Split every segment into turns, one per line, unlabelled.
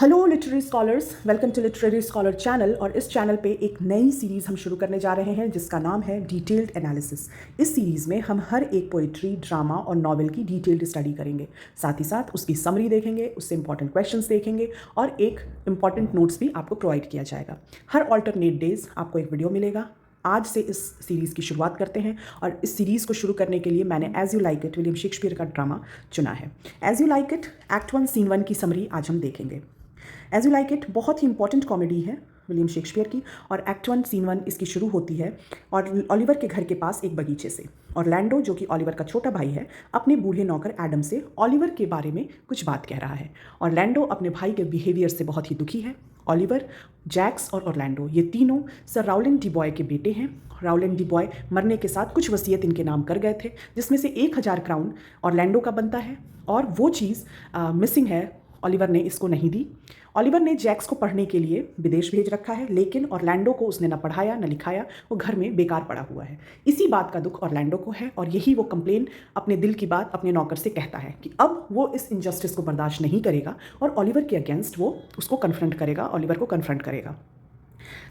Hello literary scholars, welcome to literary scholar channel. और इस channel पे एक नई सीरीज़ हम शुरू करने जा रहे हैं जिसका नाम है डिटेल्ड एनालिसिस। इस सीरीज़ में हम हर एक पोइट्री, ड्रामा और नॉवेल की डिटेल्ड स्टडी करेंगे। साथ ही साथ उसकी समरी देखेंगे, उससे इंपॉर्टेंट क्वेश्चंस देखेंगे और एक इंपॉर्टेंट नोट्स भी आपको प्रोवाइड किया जाएगा। हर ऑल्टरनेट डेज आपको एक वीडियो मिलेगा। आज से इस सीरीज़ की शुरुआत करते हैं और इस सीरीज़ को शुरू करने के लिए मैंने As You Like It William Shakespeare का ड्रामा चुना है। As You Like It act 1 scene 1 की समरी आज हम देखेंगे। एज यू लाइक इट बहुत ही इंपॉर्टेंट कॉमेडी है विलियम शेक्सपियर की और एक्ट 1 सीन 1 इसकी शुरू होती है और ऑलिवर के घर के पास एक बगीचे से। ऑरलैंडो जो कि ऑलिवर का छोटा भाई है अपने बूढ़े नौकर एडम से ऑलिवर के बारे में कुछ बात कह रहा है। ऑरलैंडो अपने भाई के बिहेवियर से बहुत ही दुखी है। ऑलिवर, जैक्स और ऑरलैंडो ये तीनों सर राउलेंड डी बॉय के बेटे हैं। राउलेंड डी बॉय मरने के साथ कुछ वसीयत इनके नाम कर गए थे जिसमें से 1000 क्राउन ऑरलैंडो का बनता है और वो चीज़ मिसिंग है, ऑलिवर ने इसको नहीं दी। ऑलिवर ने जैक्स को पढ़ने के लिए विदेश भेज रखा है लेकिन ऑरलैंडो को उसने न पढ़ाया न लिखाया, वो घर में बेकार पड़ा हुआ है। इसी बात का दुख ऑरलैंडो को है और यही वो कंप्लेन अपने दिल की बात अपने नौकर से कहता है कि अब वो इस इनजस्टिस को बर्दाश्त नहीं करेगा और ऑलिवर के अगेंस्ट वो उसको कन्फ्रंट करेगा, ऑलिवर को कन्फ्रंट करेगा।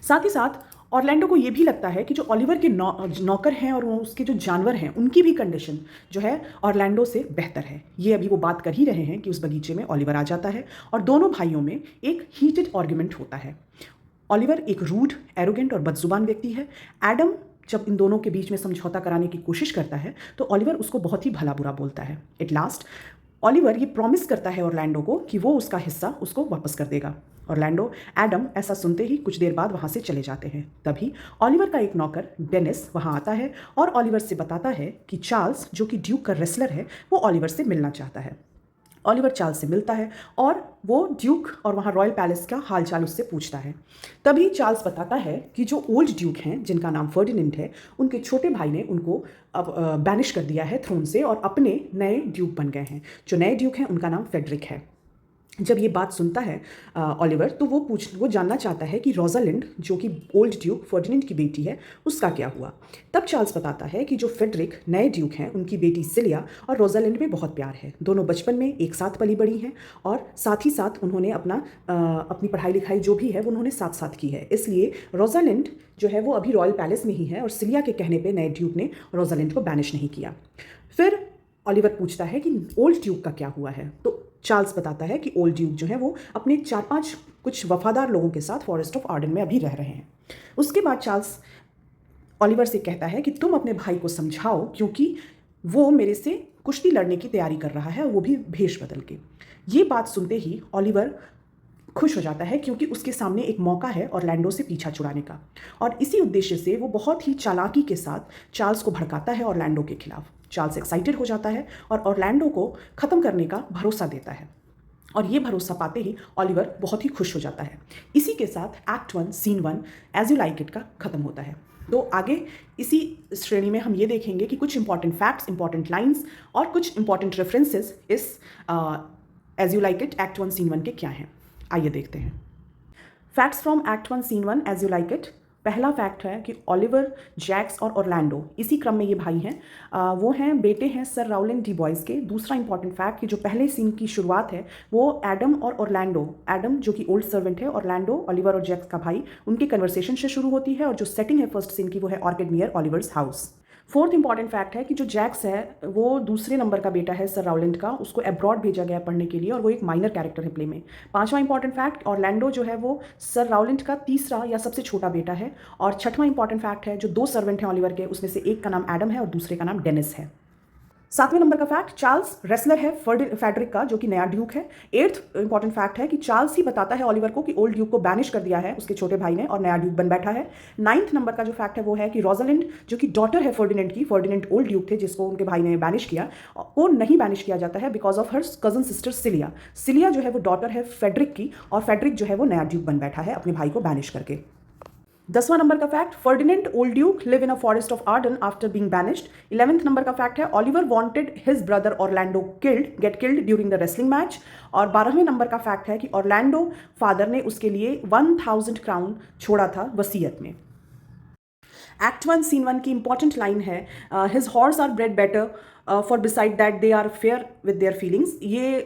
साथ ही साथ ऑरलैंडो को ये भी लगता है कि जो ऑलिवर के नौकर हैं और वो उसके जो जानवर हैं उनकी भी कंडीशन जो है ऑरलैंडो से बेहतर है। ये अभी वो बात कर ही रहे हैं कि उस बगीचे में ऑलिवर आ जाता है और दोनों भाइयों में एक हीटेड आर्ग्यूमेंट होता है। ऑलिवर एक रूड, एरोगेंट और बदजुबान व्यक्ति है। एडम जब इन दोनों के बीच में समझौता कराने की कोशिश करता है तो ऑलिवर उसको बहुत ही भला बुरा बोलता है। एट लास्ट ऑलिवर ये प्रॉमिस करता है ऑरलैंडो को कि वो उसका हिस्सा उसको वापस कर देगा। ऑरलैंडो, एडम ऐसा सुनते ही कुछ देर बाद वहाँ से चले जाते हैं। तभी ऑलिवर का एक नौकर डेनिस वहाँ आता है और ऑलिवर से बताता है कि चार्ल्स जो कि ड्यूक का रेसलर है वो ऑलिवर से मिलना चाहता है। ऑलिवर चार्ल्स से मिलता है और वो ड्यूक और वहाँ रॉयल पैलेस का हालचाल उससे पूछता है। तभी चार्ल्स बताता है कि जो ओल्ड ड्यूक हैं जिनका नाम फर्डिनेंड है उनके छोटे भाई ने उनको अब बैनिश कर दिया है थ्रोन से और अपने नए ड्यूक बन गए हैं। जो नए ड्यूक हैं उनका नाम फेडरिक है। जब ये बात सुनता है ऑलिवर तो वो जानना चाहता है कि रोजालिंड जो कि ओल्ड ड्यूक फर्डिनेंड की बेटी है उसका क्या हुआ। तब चार्ल्स बताता है कि जो फेडरिक नए ड्यूक हैं उनकी बेटी सिलिया और रोजालिंड में बहुत प्यार है। दोनों बचपन में एक साथ पली बड़ी हैं और साथ ही साथ उन्होंने अपनी पढ़ाई लिखाई जो भी है वो उन्होंने साथ साथ की है। इसलिए रोजालिंड जो है वो अभी रॉयल पैलेस में ही है और सिलिया के कहने पर नए ड्यूक ने रोजालिंड को बैनिश नहीं किया। फिर ऑलिवर पूछता है कि ओल्ड ड्यूक का क्या हुआ है तो चार्ल्स बताता है कि ओल्ड ड्यूक जो है वो अपने 4-5 कुछ वफादार लोगों के साथ फॉरेस्ट ऑफ आर्डन में अभी रह रहे हैं। उसके बाद चार्ल्स ऑलिवर से कहता है कि तुम अपने भाई को समझाओ क्योंकि वो मेरे से कुश्ती लड़ने की तैयारी कर रहा है और वो भी भेष बदल के। ये बात सुनते ही ऑलिवर खुश हो जाता है क्योंकि उसके सामने एक मौका है ऑरलैंडो से पीछा छुड़ाने का और इसी उद्देश्य से वो बहुत ही चालाकी के साथ चार्ल्स को भड़काता है ऑरलैंडो के खिलाफ। चार्ल्स एक्साइटेड हो जाता है और ऑरलैंडो को ख़त्म करने का भरोसा देता है और ये भरोसा पाते ही ऑलिवर बहुत ही खुश हो जाता है। इसी के साथ act 1 scene 1 As You Like It का ख़त्म होता है। तो आगे इसी श्रेणी में हम ये देखेंगे कि कुछ इंपॉर्टेंट फैक्ट्स, इंपॉर्टेंट लाइन्स और कुछ इंपॉर्टेंट रेफरेंसेस इस As You Like It act 1 scene 1 के क्या हैं। आइए देखते हैं। Facts from act 1 scene 1 As You Like It. पहला फैक्ट है कि ऑलिवर, जैक्स और ऑरलैंडो इसी क्रम में ये भाई हैं, वो हैं बेटे हैं सर राउलेंड डी बॉयज़ के। दूसरा इंपॉर्टेंट फैक्ट कि जो पहले सीन की शुरुआत है वो एडम और ऑरलैंडो, एडम जो कि ओल्ड सर्वेंट है, ऑरलैंडो ऑलिवर और जैक्स का भाई, उनके कन्वर्सेशन से शुरू होती है और जो सेटिंग है फर्स्ट सीन की वो है orchid near ऑलिवर्स house. Fourth important fact है कि जो जैक्स है वो दूसरे नंबर का बेटा है सर राउलेंड का, उसको अब्रॉड भेजा गया पढ़ने के लिए और वो एक माइनर कैरेक्टर है प्ले में। पांचवा इंपॉर्टेंट फैक्ट, ऑरलैंडो जो है वो सर राउलेंड का तीसरा या सबसे छोटा बेटा है। और छठवां इंपॉर्टेंट फैक्ट है जो 2 सर्वेंट हैं ऑलिवर के उसमें से एक का नाम एडम है और दूसरे का नाम डेनिस है। 7वें नंबर का फैक्ट, चार्ल्स रेसलर है फेडरिक का जो कि नया ड्यूक है। 8th इंपॉर्टेंट फैक्ट है कि चार्ल्स ही बताता है ऑलिवर को कि ओल्ड ड्यूक को बैनिश कर दिया है उसके छोटे भाई ने और नया ड्यूक बन बैठा है। 9th नंबर का जो फैक्ट है वो है कि रोजालिंड जो कि डॉटर है फर्डिनेंड की, फर्डिनेंड ओल्ड ड्यूक थे जिसको उनके भाई ने बैनिश किया, वो नहीं बैनिश किया जाता है because of her cousin sister cilia. Cilia जो है वो डॉटर है फेडरिक की और फेडरिक जो है वो नया ड्यूक बन बैठा है अपने भाई को बैनिश करके। 10वां नंबर का fact, Ferdinand old Duke live in a forest of Ardern after being banished. 11th number का फैक्ट है Oliver wanted his brother Orlando get killed during the wrestling match. और 12वें नंबर का फैक्ट है कि Orlando father ने उसके लिए 1000 crown छोड़ा था वसीयत में। एक्ट 1 सीन 1 की इंपॉर्टेंट लाइन है, his horse are bred better for besides that they are fair with their feelings. ये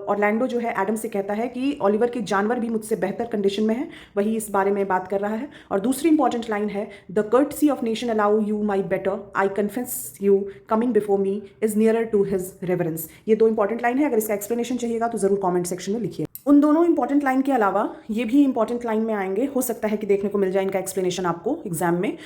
ऑरलैंडो जो है एडम से कहता है कि ओलिवर के जानवर भी मुझसे बेहतर कंडीशन में है, वही इस बारे में बात कर रहा है। और दूसरी इंपॉर्टेंट लाइन है, the courtesy of nation allow you my better, I confess you coming before me is nearer to his reverence. ये दो इंपॉर्टेंट लाइन है, अगर इसका एक्सप्लेनेशन चाहिएगा तो जरूर कॉमेंट सेक्शन में लिखिए। उन दोनों इंपॉर्टेंट लाइन के अलावा ये भी इंपॉर्टेंट लाइन में आएंगे, हो सकता है कि देखने को मिल जाए इनका एक्सप्लेनेशन आपको एग्जाम में।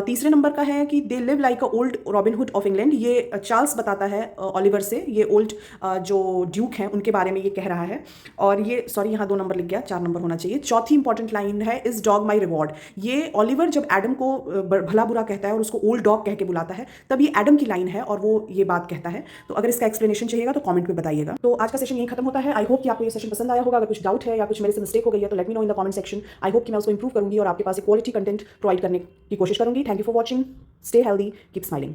तीसरे नंबर का है कि they live like a old robin hood of England. ये चार्ल्स बताता है ओलिवर से, ये ओल्ड जो ड्यूक हैं उनके बारे में ये कह रहा है। और ये सॉरी यहाँ 2 नंबर लिख गया, 4 नंबर होना चाहिए। चौथी इंपॉर्टेंट लाइन है, इज डॉग माई रिवॉर्ड। ये ओलिवर जब एडम को भला बुरा कहता है और उसको ओल्ड डॉग कह के बुलाता है, तब ये एडम की लाइन है और वो ये बात कहता है। तो अगर इसका एक्सप्लेनेशन चाहिएगा तो कमेंट में बताइएगा। तो आज का सेशन यही खत्म होता है। आई होप कि आपको ये सेशन पसंद आया होगा। अगर कुछ डाउट है या कुछ मेरे से मिस्टेक हो गई है तो let me know in the comment section. I hope कि मैं उसको इंप्रूव करूंगी और आपके पास एक क्वालिटी कंटेंट प्रोवाइड करने की कोशिश करूंगी। Thank you for watching, stay healthy, keep smiling.